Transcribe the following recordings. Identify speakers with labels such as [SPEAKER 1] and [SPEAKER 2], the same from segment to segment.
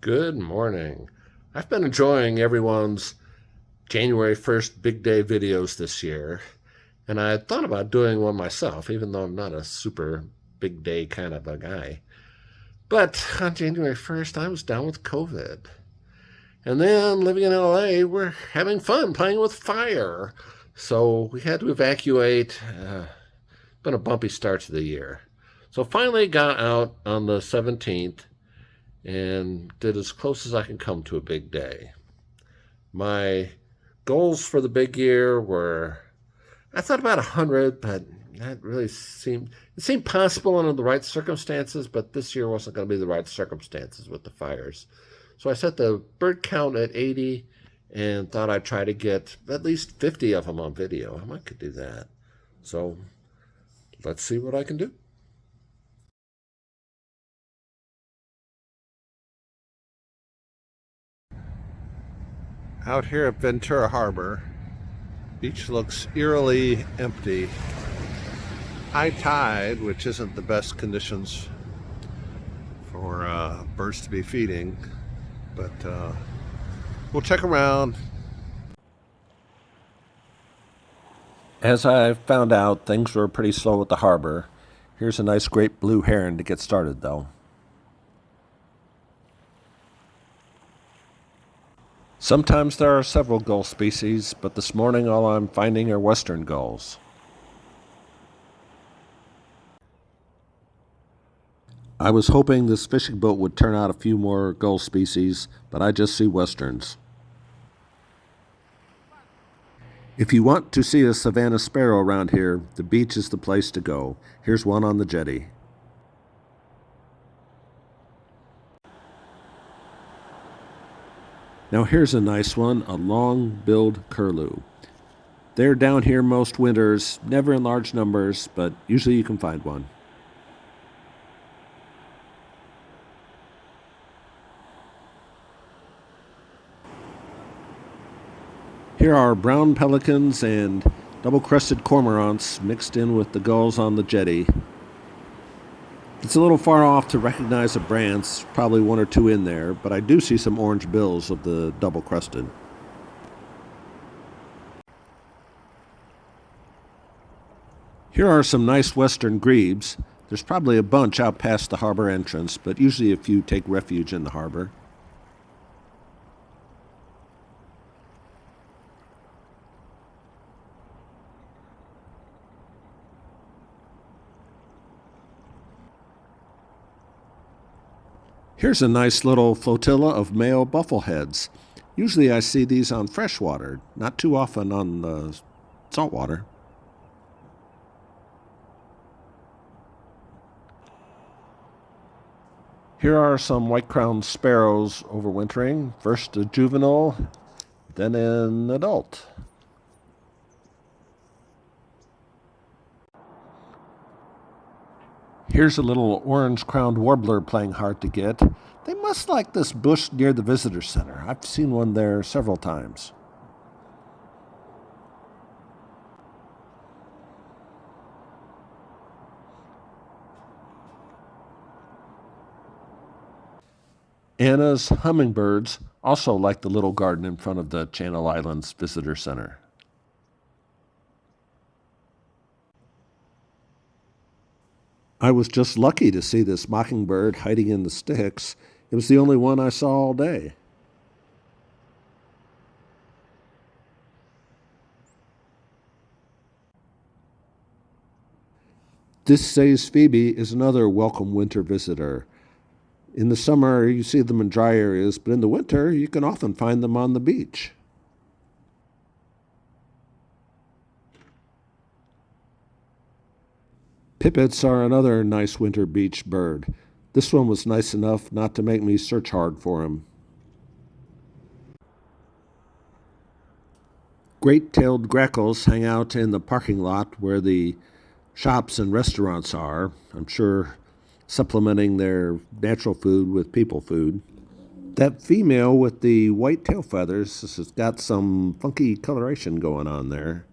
[SPEAKER 1] Good morning. I've been enjoying everyone's January 1st big day videos this year, and I had thought about doing one myself, even though I'm not a super big day kind of a guy. But on January 1st, I was down with COVID. And then living in LA, we're having fun playing with fire. So we had to evacuate. Been a bumpy start to the year. So finally got out on the 17th and did as close as I can come to a big day. My goals for the big year were, I thought about 100, but that really seemed possible under the right circumstances, but this year wasn't going to be the right circumstances with the fires. So I set the bird count at 80 and thought I'd try to get at least 50 of them on video. I might could do that. So let's see what I can do. Out here at Ventura Harbor, beach looks eerily empty. High tide, which isn't the best conditions for birds to be feeding, but we'll check around. As I found out, things were pretty slow at the harbor. Here's a nice great blue heron to get started, though. Sometimes there are several gull species, but this morning all I'm finding are western gulls. I was hoping this fishing boat would turn out a few more gull species, but I just see westerns. If you want to see a Savannah sparrow around here, the beach is the place to go. Here's one on the jetty. Now here's a nice one, a long-billed curlew. They're down here most winters, never in large numbers, but usually you can find one. Here are brown pelicans and double-crested cormorants mixed in with the gulls on the jetty. It's a little far off to recognize the brands, probably one or two in there, but I do see some orange bills of the double-crested. Here are some nice western grebes. There's probably a bunch out past the harbor entrance, but usually a few take refuge in the harbor. Here's a nice little flotilla of male buffleheads. Usually I see these on freshwater, not too often on the saltwater. Here are some white-crowned sparrows overwintering. First a juvenile, then an adult. Here's a little orange-crowned warbler playing hard to get. They must like this bush near the visitor center. I've seen one there several times. Anna's hummingbirds also like the little garden in front of the Channel Islands Visitor Center. I was just lucky to see this mockingbird hiding in the sticks. It was the only one I saw all day. This Say's phoebe is another welcome winter visitor. In the summer, you see them in dry areas, but in the winter, you can often find them on the beach. Pipits are another nice winter beach bird. This one was nice enough not to make me search hard for him. Great-tailed grackles hang out in the parking lot where the shops and restaurants are, I'm sure supplementing their natural food with people food. That female with the white tail feathers has got some funky coloration going on there.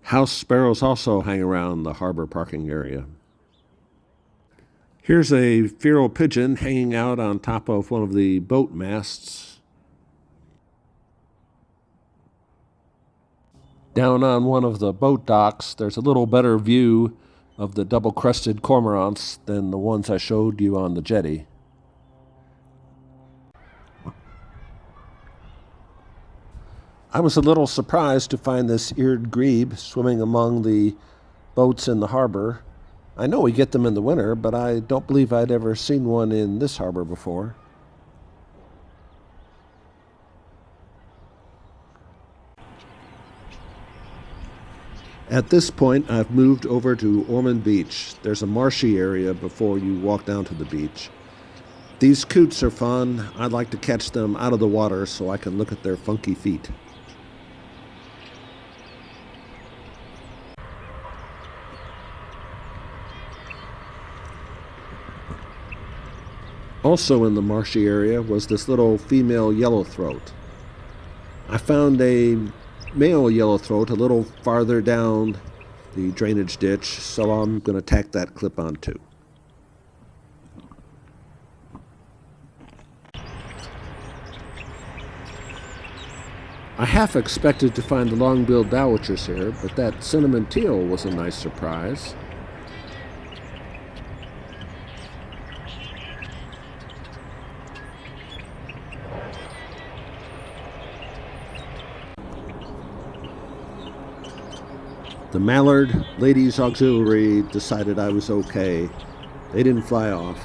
[SPEAKER 1] House sparrows also hang around the harbor parking area. Here's a feral pigeon hanging out on top of one of the boat masts. Down on one of the boat docks, there's a little better view of the double-crested cormorants than the ones I showed you on the jetty. I was a little surprised to find this eared grebe swimming among the boats in the harbor. I know we get them in the winter, but I don't believe I'd ever seen one in this harbor before. At this point, I've moved over to Ormond Beach. There's a marshy area before you walk down to the beach. These coots are fun. I like to catch them out of the water so I can look at their funky feet. Also in the marshy area was this little female yellowthroat. I found a male yellowthroat a little farther down the drainage ditch, so I'm going to tack that clip on too. I half expected to find the long-billed dowitchers here, but that cinnamon teal was a nice surprise. The mallard ladies auxiliary decided I was okay. They didn't fly off.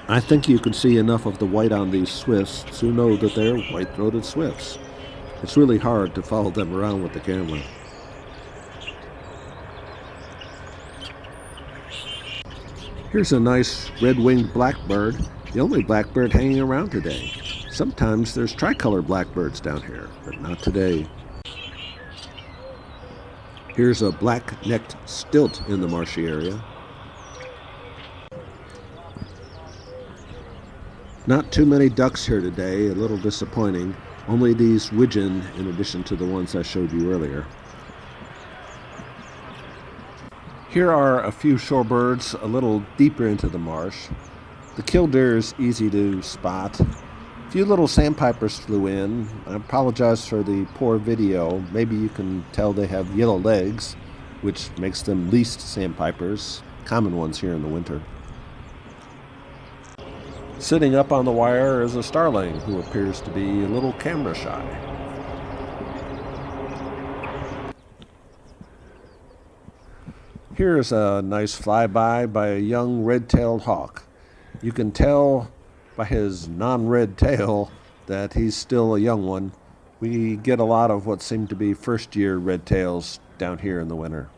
[SPEAKER 1] I think you can see enough of the white on these swifts to know that they're white-throated swifts. It's really hard to follow them around with the camera. Here's a nice red-winged blackbird. The only blackbird hanging around today. Sometimes there's tricolor blackbirds down here, but not today. Here's a black-necked stilt in the marshy area. Not too many ducks here today, a little disappointing. Only these widgeon in addition to the ones I showed you earlier. Here are a few shorebirds a little deeper into the marsh. The killdeer is easy to spot. A few little sandpipers flew in. I apologize for the poor video. Maybe you can tell they have yellow legs, which makes them least sandpipers, common ones here in the winter. Sitting up on the wire is a starling who appears to be a little camera shy. Here's a nice flyby by a young red-tailed hawk. You can tell by his non-red tail that he's still a young one. We get a lot of what seem to be first-year red tails down here in the winter.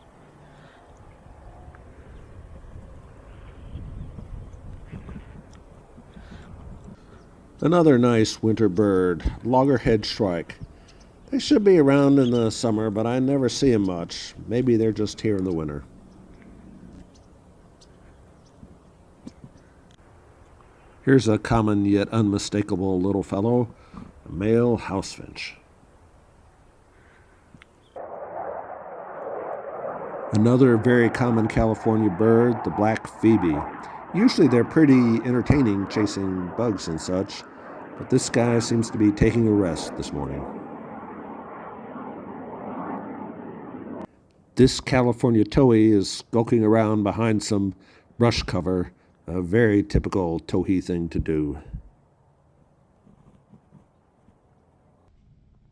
[SPEAKER 1] Another nice winter bird, loggerhead shrike. They should be around in the summer, but I never see them much. Maybe they're just here in the winter. Here's a common yet unmistakable little fellow, a male housefinch. Another very common California bird, the black phoebe. Usually they're pretty entertaining chasing bugs and such, but this guy seems to be taking a rest this morning. This California towhee is skulking around behind some brush cover. A very typical towhee thing to do.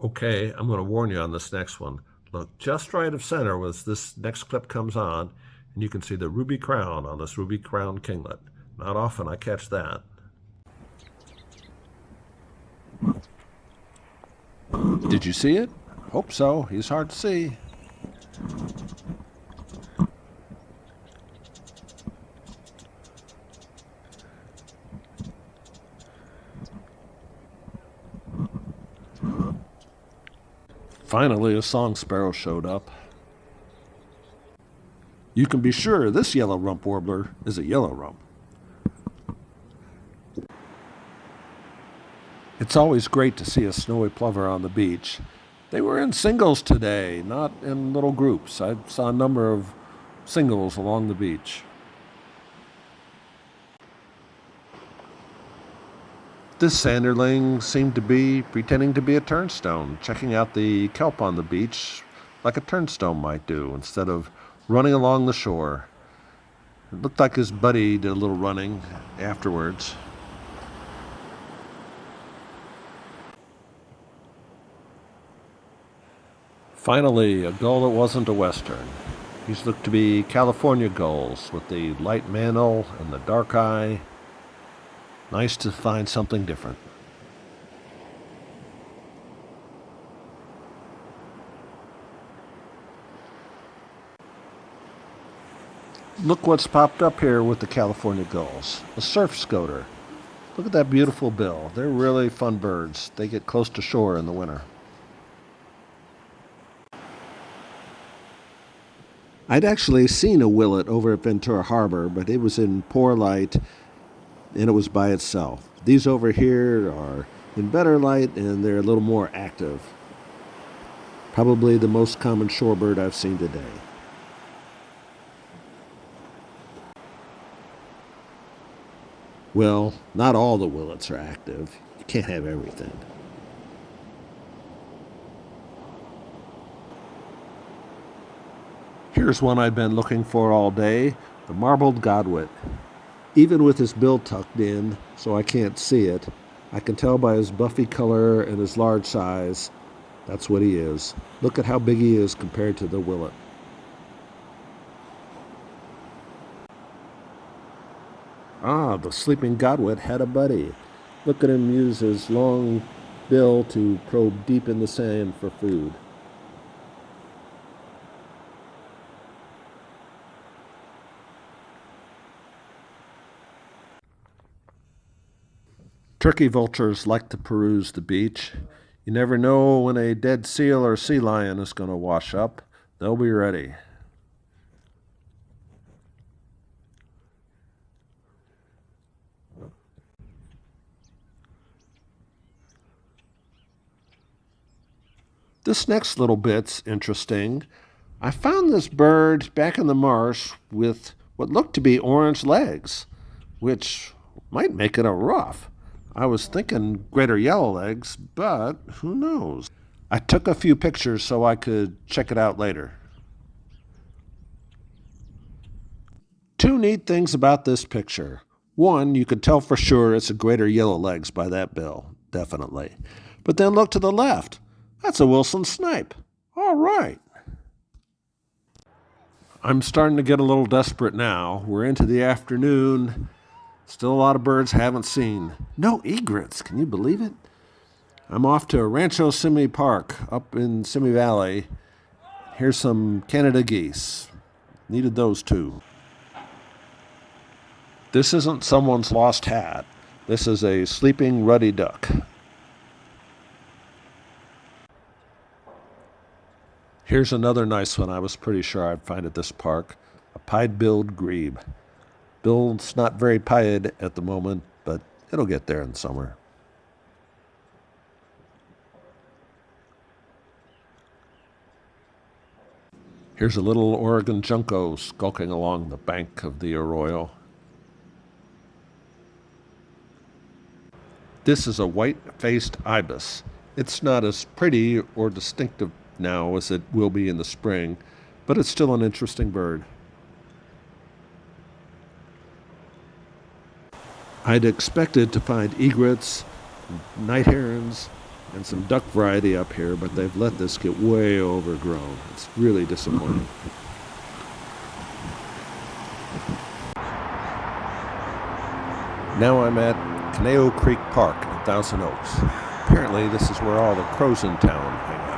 [SPEAKER 1] Okay, I'm going to warn you on this next one. Look just right of center as this next clip comes on, and you can see the ruby crown on this ruby crown kinglet. Not often I catch that. Did you see it? Hope so. He's hard to see. Finally, a song sparrow showed up. You can be sure this yellow rump warbler is a yellow rump. It's always great to see a snowy plover on the beach. They were in singles today, not in little groups. I saw a number of singles along the beach. This sanderling seemed to be pretending to be a turnstone, checking out the kelp on the beach like a turnstone might do, instead of running along the shore. It looked like his buddy did a little running afterwards. Finally, a gull that wasn't a western. These looked to be California gulls with the light mantle and the dark eye. Nice to find something different. Look what's popped up here with the California gulls. A surf scoter. Look at that beautiful bill. They're really fun birds. They get close to shore in the winter. I'd actually seen a willet over at Ventura Harbor, but it was in poor light and it was by itself. These over here are in better light and they're a little more active. Probably the most common shorebird I've seen today. Well, not all the willets are active. You can't have everything. Here's one I've been looking for all day, the marbled godwit. Even with his bill tucked in, so I can't see it, I can tell by his buffy color and his large size, that's what he is. Look at how big he is compared to the willet. Ah, the sleeping godwit had a buddy. Look at him use his long bill to probe deep in the sand for food. Turkey vultures like to peruse the beach. You never know when a dead seal or sea lion is going to wash up. They'll be ready. This next little bit's interesting. I found this bird back in the marsh with what looked to be orange legs, which might make it a ruff. I was thinking greater yellowlegs, but who knows? I took a few pictures so I could check it out later. Two neat things about this picture. One, you could tell for sure it's a greater yellowlegs by that bill, definitely. But then look to the left. That's a Wilson snipe. All right. I'm starting to get a little desperate now. We're into the afternoon. Still a lot of birds haven't seen. No egrets, can you believe it? I'm off to Rancho Simi Park up in Simi Valley. Here's some Canada geese. Needed those too. This isn't someone's lost hat. This is a sleeping ruddy duck. Here's another nice one I was pretty sure I'd find at this park. A pied-billed grebe. Bill's not very pied at the moment, but it'll get there in summer. Here's a little Oregon junco skulking along the bank of the arroyo. This is a white-faced ibis. It's not as pretty or distinctive now as it will be in the spring, but it's still an interesting bird. I'd expected to find egrets, night herons, and some duck variety up here, but they've let this get way overgrown. It's really disappointing. Now I'm at Conejo Creek Park in Thousand Oaks. Apparently this is where all the crows in town hang out.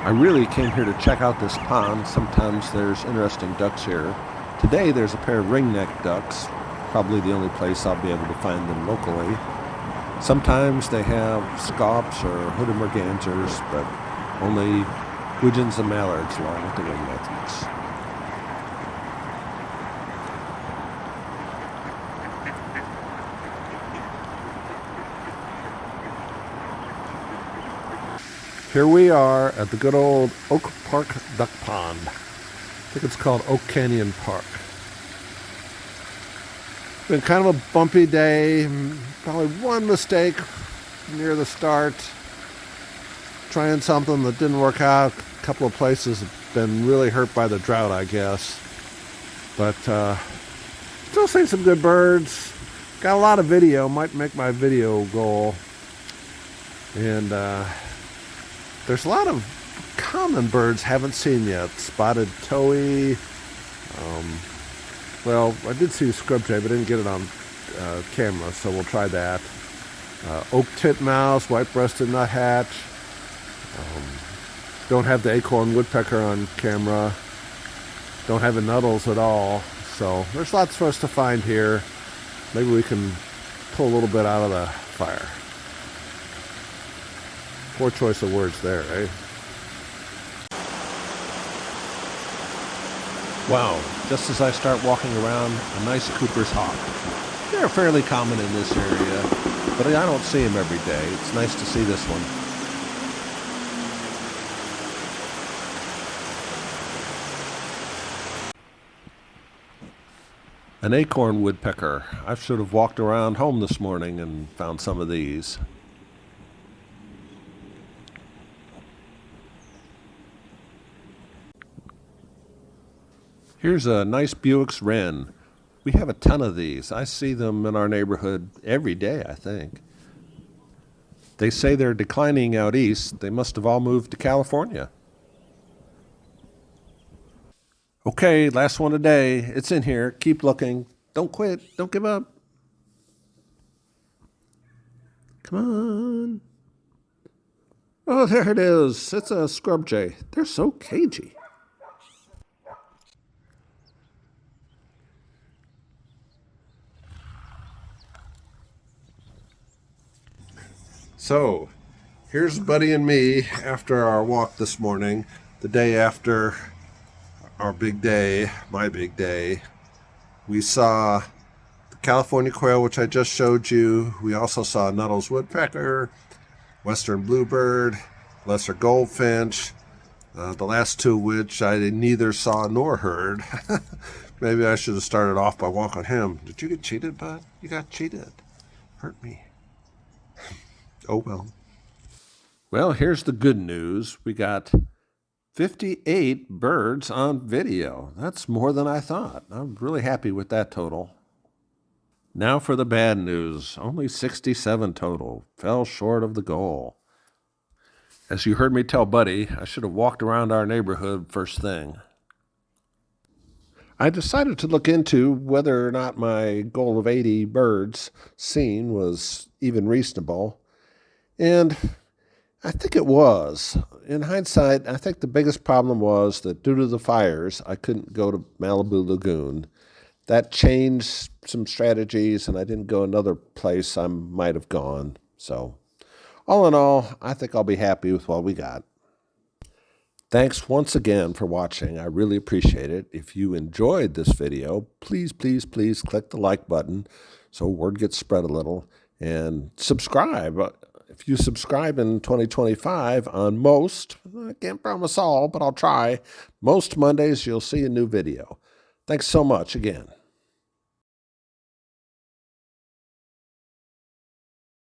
[SPEAKER 1] I really came here to check out this pond. Sometimes there's interesting ducks here. Today there's a pair of ringneck ducks, probably the only place I'll be able to find them locally. Sometimes they have scaups or hooded mergansers, but only widgeons and mallards along with the ringnecks. Here we are at the good old Oak Park Duck Pond. I think it's called Oak Canyon Park. Been kind of a bumpy day. Probably one mistake near the start. Trying something that didn't work out. A couple of places have been really hurt by the drought, I guess. But still seeing some good birds. Got a lot of video. Might make my video goal. And there's a lot of common birds haven't seen yet. Spotted towhee. Well, I did see scrub jay, but I didn't get it on camera, so we'll try that. Oak titmouse, white-breasted nuthatch. Don't have the acorn woodpecker on camera. Don't have the nuttles at all. So there's lots for us to find here. Maybe we can pull a little bit out of the fire. Poor choice of words there, eh? Wow, just as I start walking around, a nice Cooper's hawk. They're fairly common in this area, but I don't see them every day. It's nice to see this one. An acorn woodpecker. I should have walked around home this morning and found some of these. Here's a nice Buick's wren. We have a ton of these. I see them in our neighborhood every day, I think. They say they're declining out east. They must have all moved to California. Okay, last one today. It's in here. Keep looking. Don't quit. Don't give up. Come on. Oh, there it is. It's a scrub jay. They're so cagey. So, here's Buddy and me after our walk this morning, the day after our big day, my big day. We saw the California quail, which I just showed you. We also saw Nuttall's woodpecker, western bluebird, lesser goldfinch, the last two which I neither saw nor heard. Maybe I should have started off by walking him. Did you get cheated, bud? You got cheated. Hurt me. Oh, well. Well, here's the good news. We got 58 birds on video. That's more than I thought. I'm really happy with that total. Now for the bad news. Only 67 total. Fell short of the goal. As you heard me tell Buddy, I should have walked around our neighborhood first thing. I decided to look into whether or not my goal of 80 birds seen was even reasonable. And I think it was. In hindsight, I think the biggest problem was that due to the fires, I couldn't go to Malibu Lagoon. That changed some strategies, and I didn't go another place I might have gone. So, all in all, I think I'll be happy with what we got. Thanks once again for watching. I really appreciate it. If you enjoyed this video, please, please, please click the like button so word gets spread a little, and subscribe. If you subscribe in 2025 on most, I can't promise all, but I'll try, most Mondays you'll see a new video. Thanks so much again.